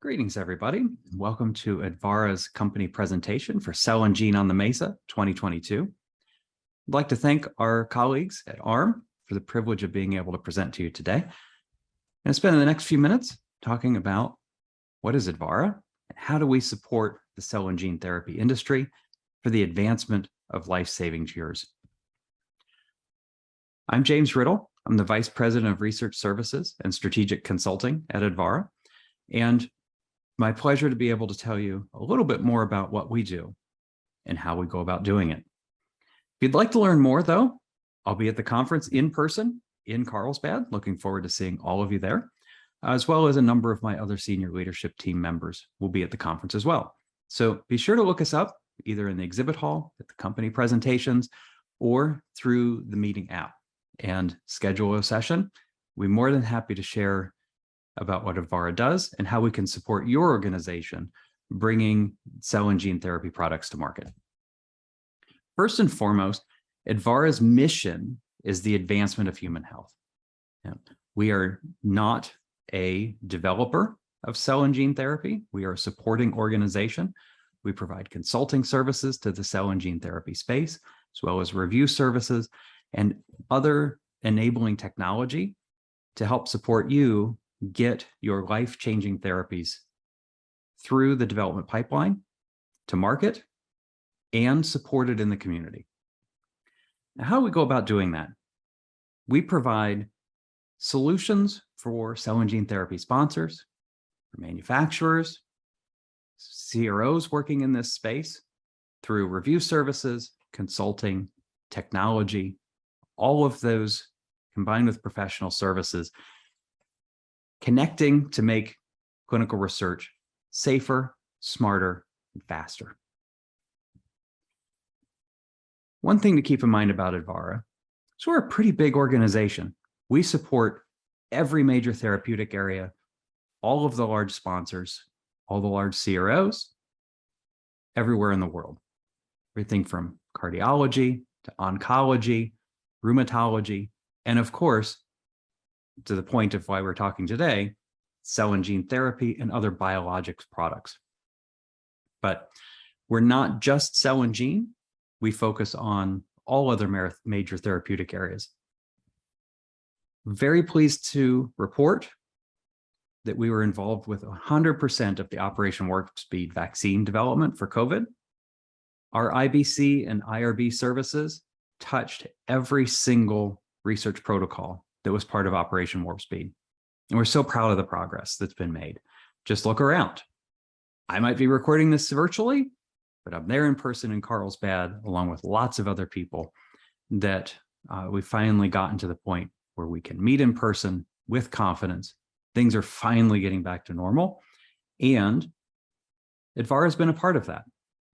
Greetings, everybody. Welcome to Advarra's company presentation for Cell and Gene on the Mesa 2022. I'd like to thank our colleagues at ARM for the privilege of being able to present to you today. I'm going to spend the next few minutes talking about what is Advarra and how do we support the cell and gene therapy industry for the advancement of life-saving cures. I'm James Riddle. I'm the Vice President of Research Services and Strategic Consulting at Advarra, and my pleasure to be able to tell you a little bit more about what we do and how we go about doing it. If you'd like to learn more, though, I'll be at the conference in person in Carlsbad. Looking forward to seeing all of you there, as well as a number of my other senior leadership team members will be at the conference as well. So be sure to look us up either in the exhibit hall, at the company presentations, or through the meeting app and schedule a session. We're more than happy to share about what Advarra does and how we can support your organization bringing cell and gene therapy products to market. First and foremost, Advarra's mission is the advancement of human health. We are not a developer of cell and gene therapy. We are a supporting organization. We provide consulting services to the cell and gene therapy space, as well as review services and other enabling technology to help support you get your life-changing therapies through the development pipeline to market and supported in the community. Now, how do we go about doing that? We provide solutions for cell and gene therapy sponsors, for manufacturers, CROs working in this space through review services, consulting, technology, all of those combined with professional services, connecting to make clinical research safer, smarter, and faster. One thing to keep in mind about Advarra is we're a pretty big organization. We support every major therapeutic area, all of the large sponsors, all the large CROs, everywhere in the world. Everything from cardiology to oncology, rheumatology, and of course, to the point of why we're talking today, cell and gene therapy and other biologics products. But we're not just cell and gene. We focus on all other major therapeutic areas. Very pleased to report that we were involved with 100% of the Operation Warp Speed vaccine development for COVID. Our IBC and IRB services touched every single research protocol that was part of Operation Warp Speed. And we're so proud of the progress that's been made. Just look around. I might be recording this virtually, but I'm there in person in Carlsbad, along with lots of other people that we've finally gotten to the point where we can meet in person with confidence. Things are finally getting back to normal. And Advarra has been a part of that,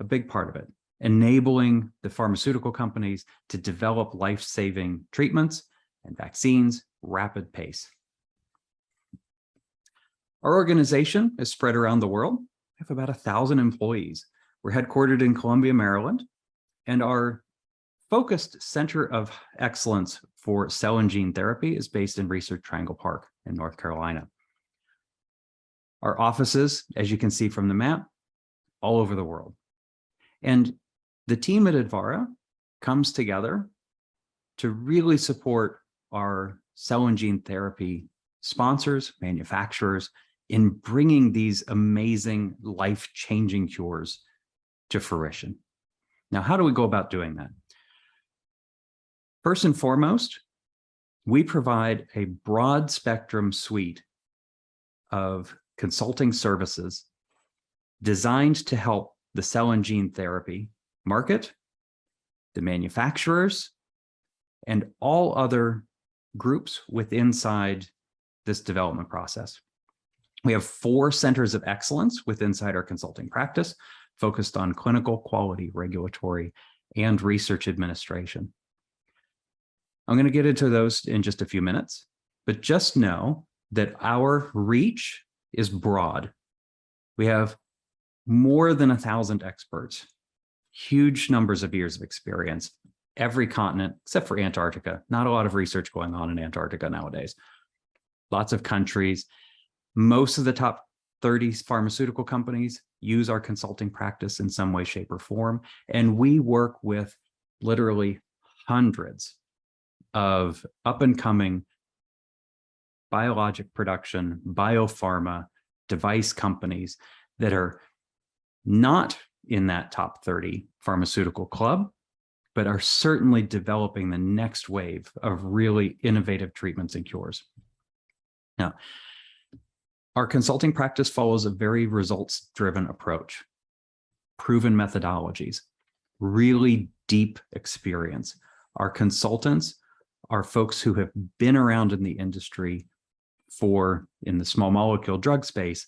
a big part of it, enabling the pharmaceutical companies to develop life-saving treatments and vaccines, rapid pace. Our organization is spread around the world. We have about 1,000 employees. We're headquartered in Columbia, Maryland, and our focused center of excellence for cell and gene therapy is based in Research Triangle Park in North Carolina. Our offices, as you can see from the map, all over the world. And the team at Advarra comes together to really support our cell and gene therapy sponsors, manufacturers, in bringing these amazing life-changing cures to fruition. Now, how do we go about doing that? First and foremost, we provide a broad spectrum suite of consulting services designed to help the cell and gene therapy market, the manufacturers, and all other groups inside this development process. We have 4 centers of excellence inside our consulting practice, focused on clinical, quality, regulatory, and research administration. I'm going to get into those in just a few minutes, but just know that our reach is broad. We have more than 1,000 experts, huge numbers of years of experience, every continent except for Antarctica. Not a lot of research going on in Antarctica nowadays. Lots of countries. Most of the top 30 pharmaceutical companies use our consulting practice in some way, shape, or form. And we work with literally hundreds of up-and-coming biologic production, biopharma, device companies that are not in that top 30 pharmaceutical club, but are certainly developing the next wave of really innovative treatments and cures. Now, our consulting practice follows a very results-driven approach, proven methodologies, really deep experience. Our consultants are folks who have been around in the industry for, in the small molecule drug space,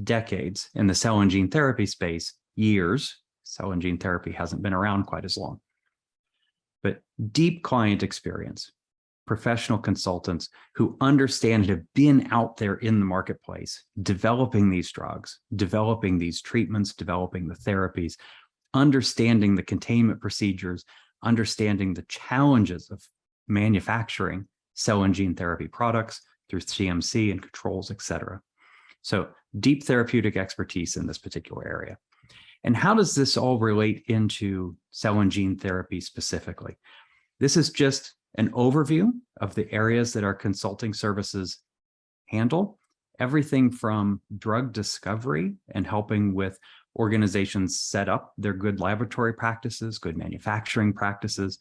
decades, in the cell and gene therapy space, years. Cell and gene therapy hasn't been around quite as long. But deep client experience, professional consultants who understand and have been out there in the marketplace, developing these drugs, developing these treatments, developing the therapies, understanding the containment procedures, understanding the challenges of manufacturing cell and gene therapy products through CMC and controls, et cetera. So deep therapeutic expertise in this particular area. And how does this all relate into cell and gene therapy specifically? This is just an overview of the areas that our consulting services handle. Everything from drug discovery and helping with organizations set up their good laboratory practices, good manufacturing practices.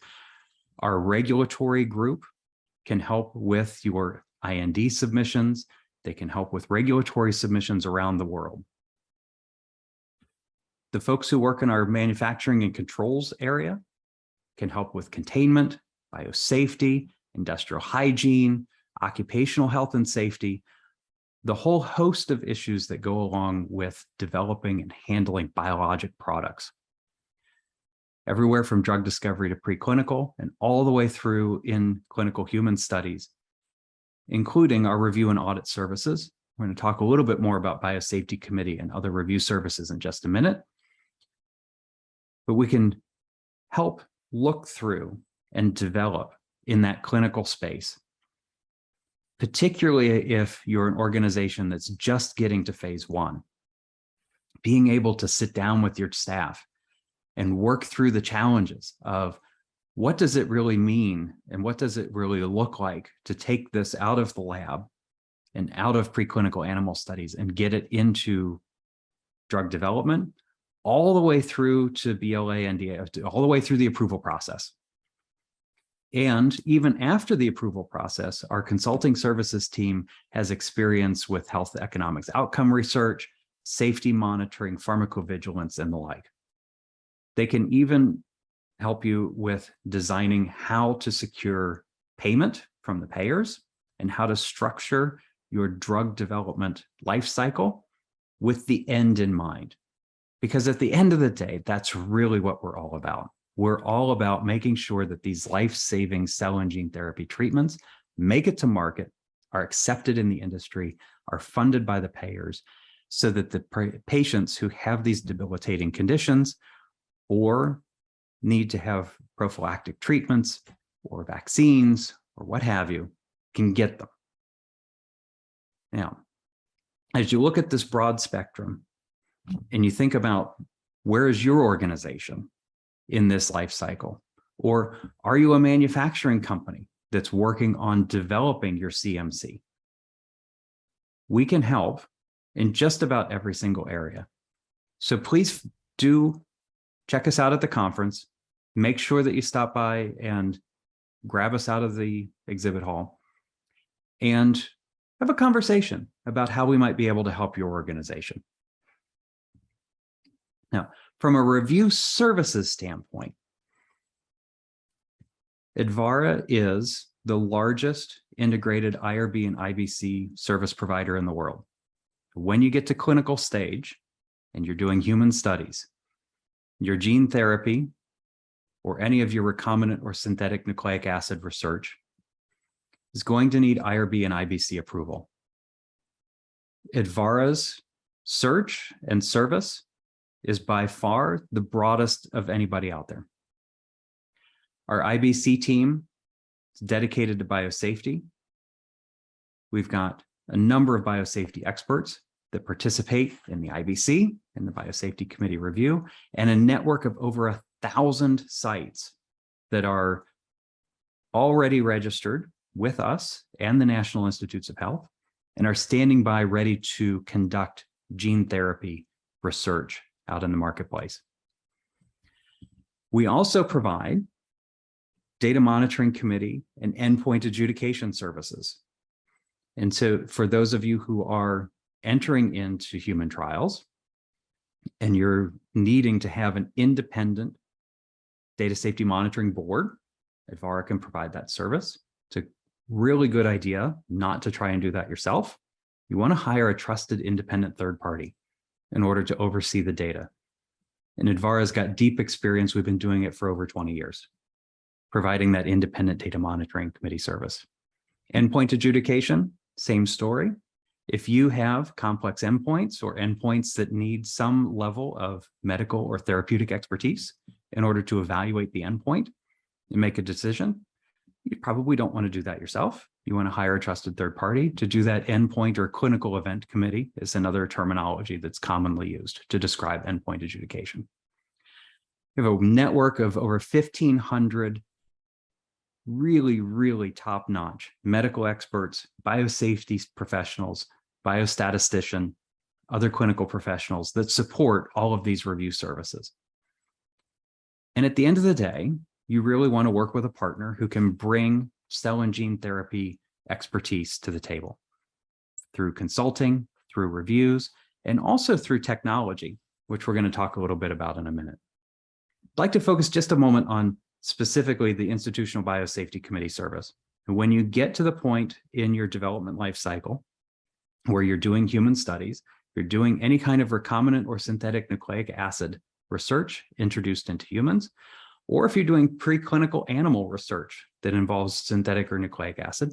Our regulatory group can help with your IND submissions. They can help with regulatory submissions around the world. The folks who work in our manufacturing and controls area can help with containment, biosafety, industrial hygiene, occupational health and safety, the whole host of issues that go along with developing and handling biologic products. Everywhere from drug discovery to preclinical and all the way through in clinical human studies, including our review and audit services. We're going to talk a little bit more about biosafety committee and other review services in just a minute. But we can help look through and develop in that clinical space, particularly if you're an organization that's just getting to phase 1. Being able to sit down with your staff and work through the challenges of what does it really mean and what does it really look like to take this out of the lab and out of preclinical animal studies and get it into drug development, all the way through to BLA, NDA, all the way through the approval process. And even after the approval process, our consulting services team has experience with health economics outcome research, safety monitoring, pharmacovigilance, and the like. They can even help you with designing how to secure payment from the payers and how to structure your drug development life cycle with the end in mind. Because at the end of the day, that's really what we're all about. We're all about making sure that these life-saving cell and gene therapy treatments make it to market, are accepted in the industry, are funded by the payers, so that the patients who have these debilitating conditions or need to have prophylactic treatments or vaccines or what have you can get them. Now, as you look at this broad spectrum and you think about where is your organization in this life cycle, or are you a manufacturing company that's working on developing your CMC? We can help in just about every single area. So please do check us out at the conference. Make sure that you stop by and grab us out of the exhibit hall and have a conversation about how we might be able to help your organization. Now, from a review services standpoint, Advarra is the largest integrated IRB and IBC service provider in the world. When you get to clinical stage and you're doing human studies, your gene therapy or any of your recombinant or synthetic nucleic acid research is going to need IRB and IBC approval. Advarra's search and service is by far the broadest of anybody out there. Our IBC team is dedicated to biosafety. We've got a number of biosafety experts that participate in the IBC, in the Biosafety Committee review, and a network of over 1,000 sites that are already registered with us and the National Institutes of Health and are standing by ready to conduct gene therapy research out in the marketplace. We also provide data monitoring committee and endpoint adjudication services. And so for those of you who are entering into human trials and you're needing to have an independent data safety monitoring board, Advarra can provide that service. It's a really good idea not to try and do that yourself. You want to hire a trusted independent third party in order to oversee the data. And Advarra's got deep experience. We've been doing it for over 20 years, providing that independent data monitoring committee service. Endpoint adjudication, same story. If you have complex endpoints or endpoints that need some level of medical or therapeutic expertise in order to evaluate the endpoint and make a decision, you probably don't want to do that yourself. You want to hire a trusted third party to do that. Endpoint or clinical event committee is another terminology that's commonly used to describe endpoint adjudication. We have a network of over 1,500 really top-notch medical experts, biosafety professionals, biostatistician, other clinical professionals that support all of these review services. And at the end of the day, you really want to work with a partner who can bring cell and gene therapy expertise to the table through consulting, through reviews, and also through technology, which we're going to talk a little bit about in a minute. I'd like to focus just a moment on specifically the Institutional Biosafety Committee service. And when you get to the point in your development life cycle where you're doing human studies, you're doing any kind of recombinant or synthetic nucleic acid research introduced into humans, or if you're doing preclinical animal research that involves synthetic or nucleic acid,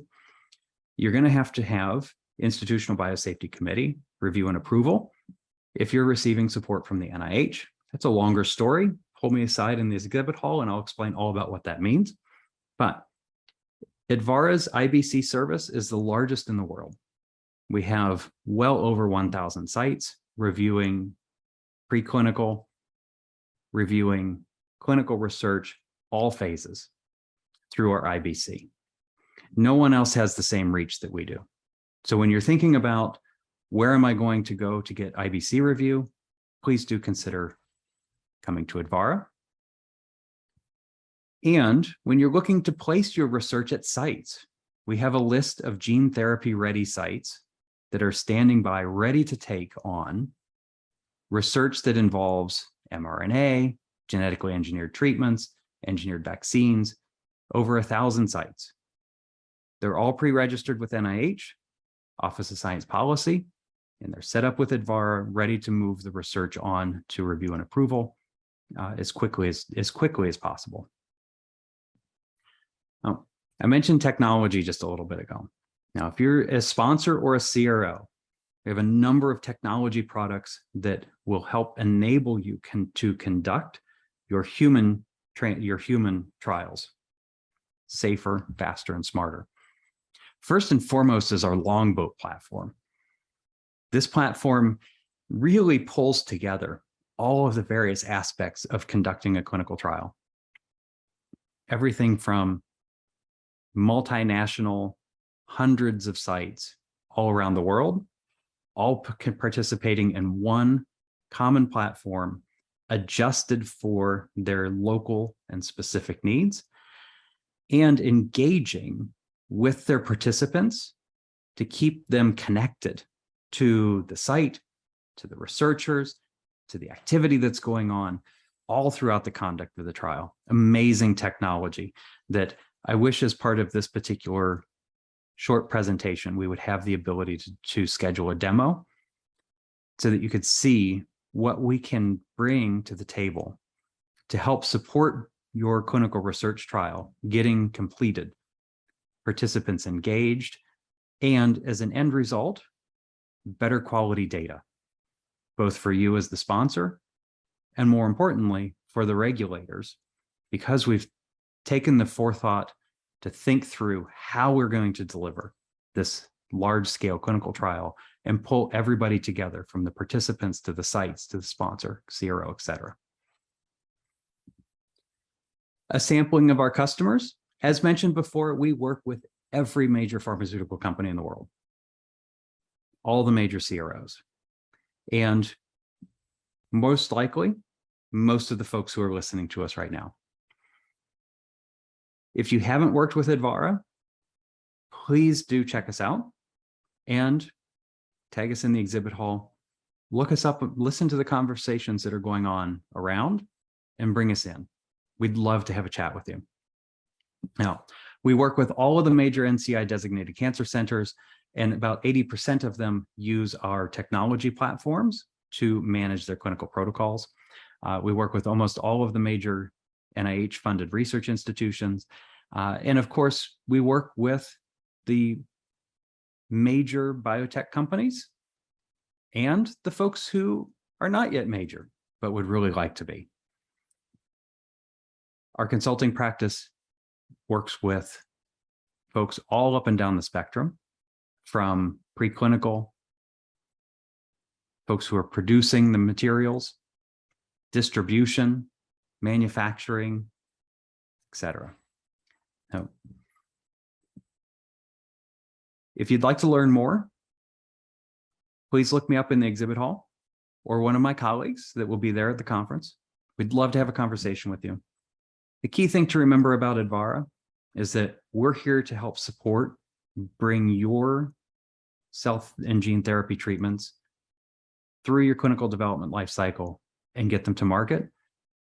you're going to have Institutional Biosafety Committee review and approval. If you're receiving support from the NIH, that's a longer story. Pull me aside in the exhibit hall and I'll explain all about what that means. But Advarra's IBC service is the largest in the world. We have well over 1,000 sites reviewing preclinical, reviewing clinical research, all phases through our IBC. No one else has the same reach that we do. So when you're thinking about where am I going to go to get IBC review, please do consider coming to Advarra. And when you're looking to place your research at sites, we have a list of gene therapy ready sites that are standing by ready to take on research that involves mRNA, genetically engineered treatments, engineered vaccines, over 1,000 sites. They're all pre-registered with NIH, Office of Science Policy, and they're set up with Advarra, ready to move the research on to review and approval as quickly as possible. Oh, I mentioned technology just a little bit ago. Now, if you're a sponsor or a CRO, we have a number of technology products that will help enable you to conduct your human trials safer, faster, and smarter. First and foremost is our Longboat platform. This platform really pulls together all of the various aspects of conducting a clinical trial. Everything from multinational, hundreds of sites all around the world, all participating in one common platform adjusted for their local and specific needs, and engaging with their participants to keep them connected to the site, to the researchers, to the activity that's going on, all throughout the conduct of the trial. Amazing technology that I wish as part of this particular short presentation, we would have the ability to schedule a demo so that you could see what we can bring to the table to help support your clinical research trial getting completed, participants engaged, and as an end result, better quality data, both for you as the sponsor and more importantly, for the regulators, because we've taken the forethought to think through how we're going to deliver this large-scale clinical trial and pull everybody together, from the participants to the sites to the sponsor, CRO, et cetera. A sampling of our customers. As mentioned before, we work with every major pharmaceutical company in the world, all the major CROs. And most likely, most of the folks who are listening to us right now. If you haven't worked with Advarra, please do check us out and tag us in the exhibit hall. Look us up, listen to the conversations that are going on around, and bring us in. We'd love to have a chat with you. Now, we work with all of the major NCI designated cancer centers, and about 80% of them use our technology platforms to manage their clinical protocols. We work with almost all of the major NIH-funded research institutions. And of course, we work with the major biotech companies and the folks who are not yet major, but would really like to be. Our consulting practice works with folks all up and down the spectrum, from preclinical, folks who are producing the materials, distribution, manufacturing, etc. Now, if you'd like to learn more, please look me up in the exhibit hall or one of my colleagues that will be there at the conference. We'd love to have a conversation with you. The key thing to remember about Advarra is that we're here to help support, bring your cell and gene therapy treatments through your clinical development life cycle and get them to market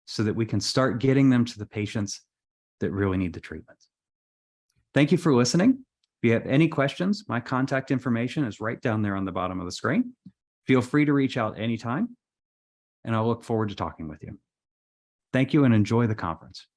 so that we can start getting them to the patients that really need the treatments. Thank you for listening. If you have any questions, my contact information is right down there on the bottom of the screen. Feel free to reach out anytime, and I'll look forward to talking with you. Thank you and enjoy the conference.